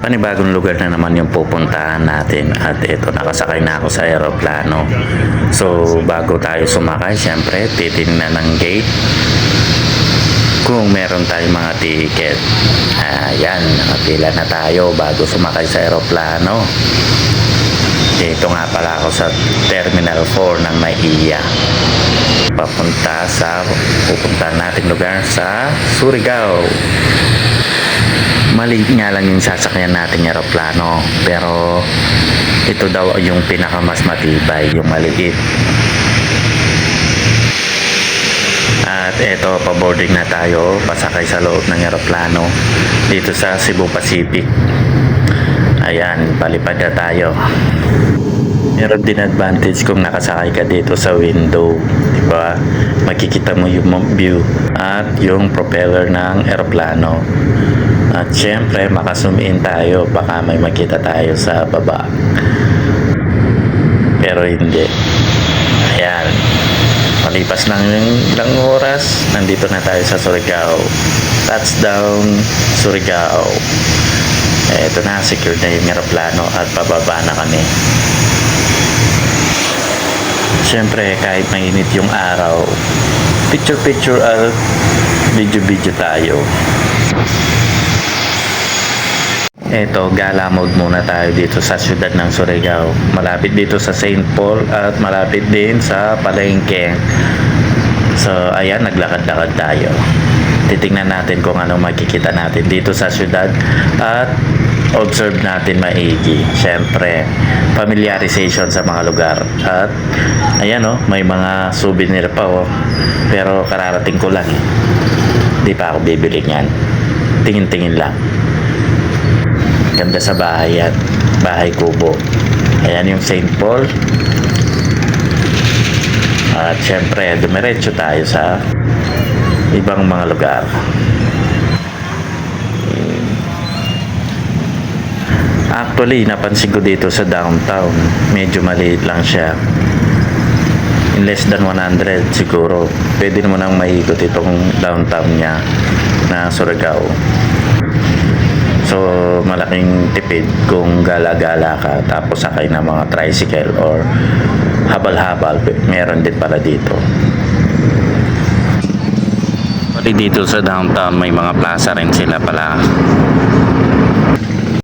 Panibagong lugar na naman yung pupuntahan natin at ito nakasakay na ako sa aeroplano. So bago tayo sumakay, syempre titingnan ng gate kung meron tayong mga ticket. Ayan, nakapila na tayo bago sumakay sa aeroplano. Dito nga pala ako sa Terminal 4 ng NAIA. Pupunta natin lugar sa Surigao. Maliit nga lang yung sasakyan nating aeroplano, pero ito daw yung pinakamas matibay, yung maliit. At eto, paboarding na tayo, pasakay sa loob ng aeroplano dito sa Cebu Pacific. Ayan, palipad na tayo. Meron din advantage kung nakasakay ka dito sa window, diba? Makikita mo yung view at yung propeller ng aeroplano. At syempre, makazoom in tayo, baka may makita tayo sa baba. Pero hindi. Ayan. Malipas lang yung ilang oras, nandito na tayo sa Surigao. Touchdown, Surigao. Ito na, secure na yung aeroplano at pababa na kami. Syempre, kahit mainit yung araw, picture-picture at video-video tayo. Eto, gala mode muna tayo dito sa siyudad ng Surigao. Malapit dito sa St. Paul at malapit din sa Palengke. So, ayan, naglakad-lakad tayo. Titingnan natin kung ano makikita natin dito sa siyudad at observe natin maigi. Siyempre, familiarization sa mga lugar. At, ayan may mga souvenir pa Pero kararating ko lang Hindi pa ako bibili niyan. Tingin-tingin lang. Ganda sa bahay yan. Bahay kubo. Ayan yung St. Paul. At syempre, dumiretso tayo sa ibang mga lugar. Actually, napansin ko dito sa downtown, medyo maliit lang siya. In less than 100 siguro. Pwede naman ang maikot itong downtown niya na Surigao. So, malaking tipid kung gala-gala ka tapos sakay ng mga tricycle or habal-habal. Meron din pala dito. Pati dito sa downtown may mga plaza rin sila pala.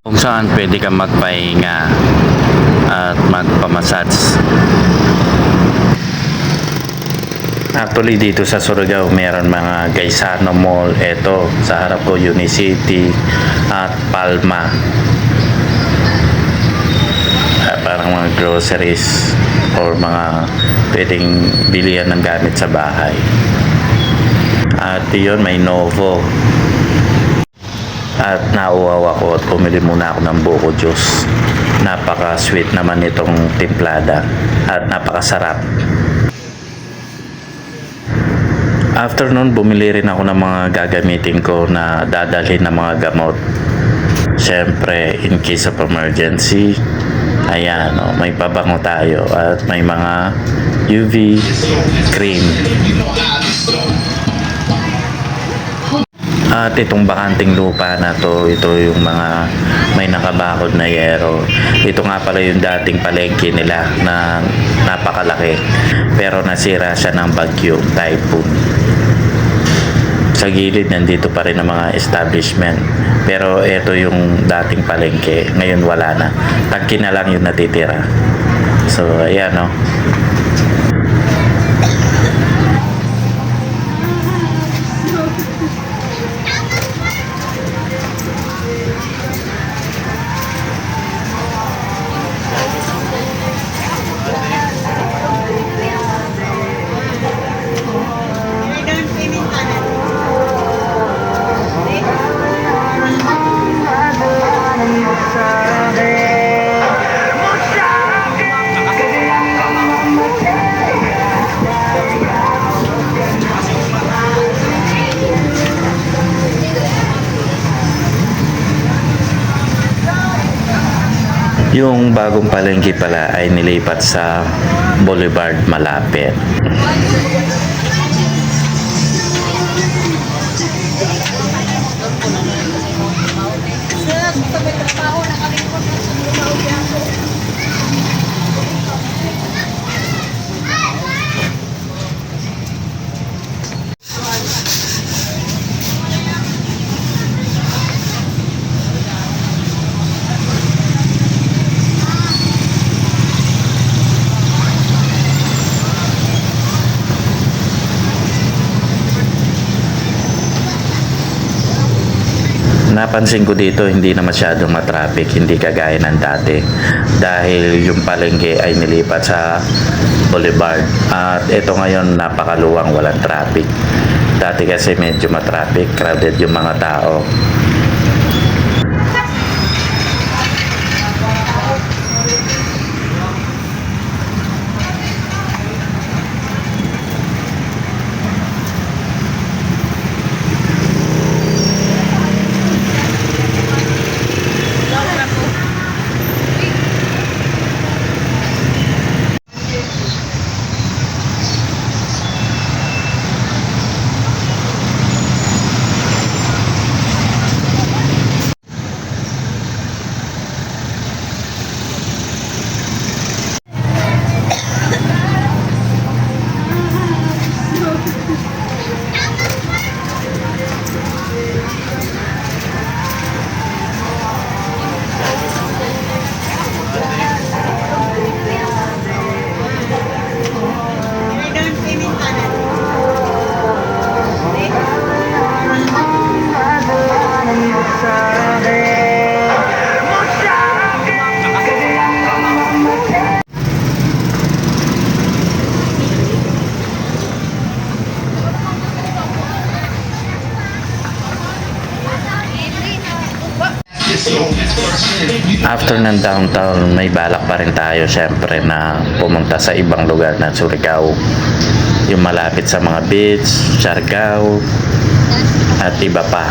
Kung saan pwede kang magpahinga at magpamassage. Actually dito sa Surigao meron mga Gaisano Mall, eto sa harap ko Unicity at Palma. Parang mga groceries or mga pwedeng bilihan ng gamit sa bahay. At yun may Novo. At nauwaw ako at pumili muna ako ng buko juice. Napaka sweet naman itong timplada at napakasarap. After nun, bumili rin ako ng mga gagamitin ko na dadalhin ng mga gamot. Siyempre, in case of emergency, ayan, may pabango tayo at may mga UV cream. At itong bakanting lupa na to, ito yung mga may nakabakod na yero. Ito nga pala yung dating palengke nila na napakalaki. Pero nasira siya ng bagyo, typhoon. Sa gilid, nandito pa rin ang mga establishment. Pero ito yung dating palengke. Ngayon wala na. Tangke na lang yung natitira. So, ayan Yung bagong palengke pala ay nilipat sa Boulevard Malapit. Sir, gusto may trabaho Napansin ko dito hindi na masyadong matraffic, hindi kagaya ng dati dahil yung palengke ay nilipat sa Boulevard at ito ngayon napakaluwang, walang traffic. Dati kasi medyo matraffic, crowded yung mga tao. After ng downtown, may balak pa rin tayo syempre na pumunta sa ibang lugar ng Surigao. Yung malapit sa mga beach, Siargao, at iba pa.